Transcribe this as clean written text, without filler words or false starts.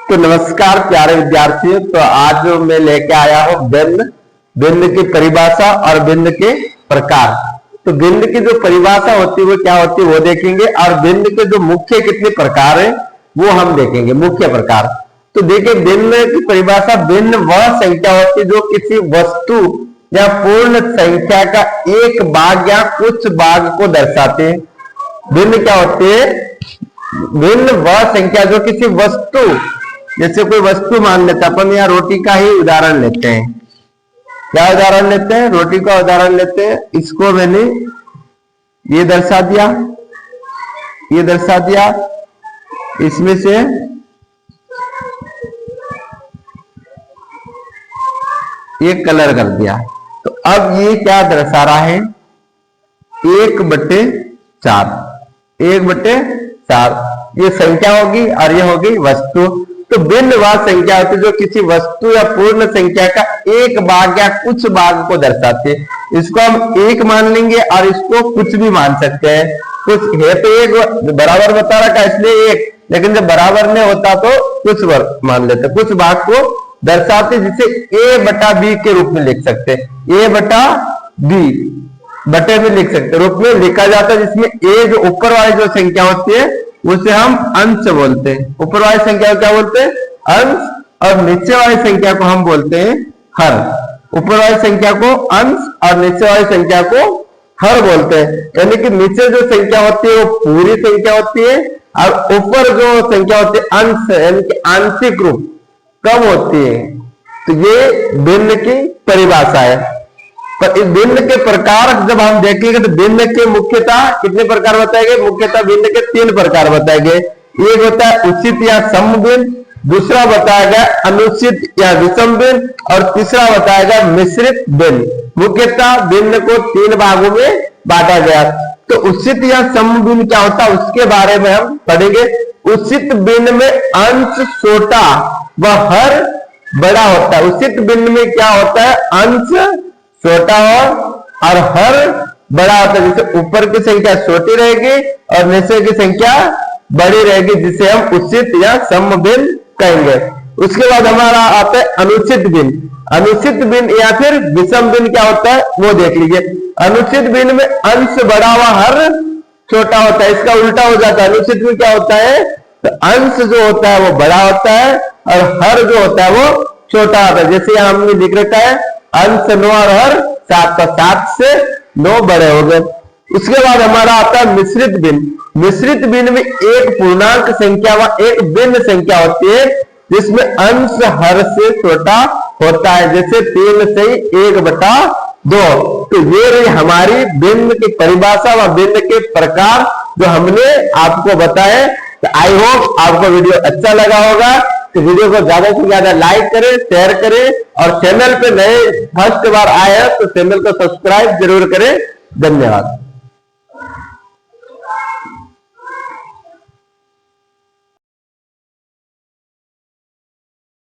तो नमस्कार प्यारे विद्यार्थियों। तो आज मैं लेके आया हूं भिन्न की परिभाषा और भिन्न के प्रकार। तो भिन्न की जो परिभाषा होती है वो क्या होती है वो देखेंगे, और भिन्न के जो मुख्य कितने प्रकार है वो हम देखेंगे, मुख्य प्रकार। तो देखिए, भिन्न की परिभाषा, भिन्न वह संख्या होती है जो किसी वस्तु या पूर्ण संख्या का एक भाग या कुछ भाग को दर्शाते हैं। भिन्न क्या होती है? भिन्न वह संख्या जो किसी वस्तु, जैसे कोई वस्तु मान लेते हैं अपन, या रोटी का ही उदाहरण लेते हैं। क्या उदाहरण लेते हैं? रोटी का उदाहरण लेते हैं। इसको मैंने ये दर्शा दिया, ये दर्शा दिया, इसमें से ये कलर कर दिया। तो अब ये क्या दर्शा रहा है? 1/4, 1/4 ये संख्या होगी और ये होगी वस्तु। तो भिन्न वह संख्या होती है जो किसी वस्तु या पूर्ण संख्या का एक भाग या कुछ भाग को दर्शाती है। इसको हम एक मान लेंगे और इसको कुछ भी मान सकते हैं। कुछ है तो एक बराबर बता रखा इसलिए एक, लेकिन जब बराबर नहीं होता तो कुछ मान लेते, कुछ भाग को दर्शाते, जिसे a/b के रूप में लिख सकते हैं। a/b बटे में लिख सकते रूप में लिखा जाता है, जिसमें a जो ऊपर वाली जो संख्या होती है उसे हम अंश बोलते हैं। ऊपर वाली संख्या को क्या बोलते हैं? अंश। और नीचे वाली संख्या को हम बोलते हैं हर। ऊपर वाली संख्या को अंश और नीचे वाली संख्या को हर बोलते हैं। यानी कि नीचे जो संख्या होती है वो पूरी संख्या होती है, और ऊपर जो संख्या होती है अंश, यानी कि आंशिक रूप कम होती है। तो ये भिन्न की परिभाषा है। पर इस भिन्न के प्रकार जब हम देखेंगे तो भिन्न के मुख्यतः कितने प्रकार बताएंगे? मुख्यतः भिन्न के 3 प्रकार बताएंगे। एक होता है उचित या सम भिन्न, दूसरा बताया गया अनुचित या विषम भिन्न, और तीसरा बताया गया मिश्रित भिन्न। मुख्यतः भिन्न को 3 भागों में बांटा गया। तो उचित या सम भिन्न क्या होता है उसके बारे में हम पढ़ेंगे। उचित भिन्न में अंश छोटा व हर बड़ा होता है। उचित भिन्न में क्या होता है? अंश छोटा हो और हर बड़ा होता है। जैसे ऊपर की संख्या छोटी रहेगी और नीचे की संख्या बड़ी रहेगी, जिसे हम उचित या सम भिन्न कहेंगे। उसके बाद हमारा आता है अनुचित भिन्न। अनुचित भिन्न या फिर विषम भिन्न क्या होता है वो देख लीजिए। अनुचित भिन्न में अंश बड़ा व हर छोटा होता है। इसका उल्टा हो जाता है। अनुचित में क्या होता है? तो अंश जो होता है वो बड़ा होता है और हर जो होता है वो छोटा होता है। जैसे यहां हमने लिख रखा है अंश 9 और हर 7, तो 7 से 9 बड़े हो गए। उसके बाद हमारा आता है मिश्रित भिन्न। मिश्रित भिन्न में एक पूर्णांक संख्या व एक भिन्न संख्या होती है, जिसमें अंश हर से छोटा होता है। जैसे 3 से 1/2। तो ये रही हमारी भिन्न की परिभाषा व भिन्न के प्रकार जो हमने आपको बताए। तो आई होप आपको वीडियो अच्छा लगा होगा। तो वीडियो को ज्यादा से ज्यादा लाइक करें, शेयर करें, और चैनल पे नए फर्स्ट बार आए हैं तो चैनल को सब्सक्राइब जरूर करें। धन्यवाद।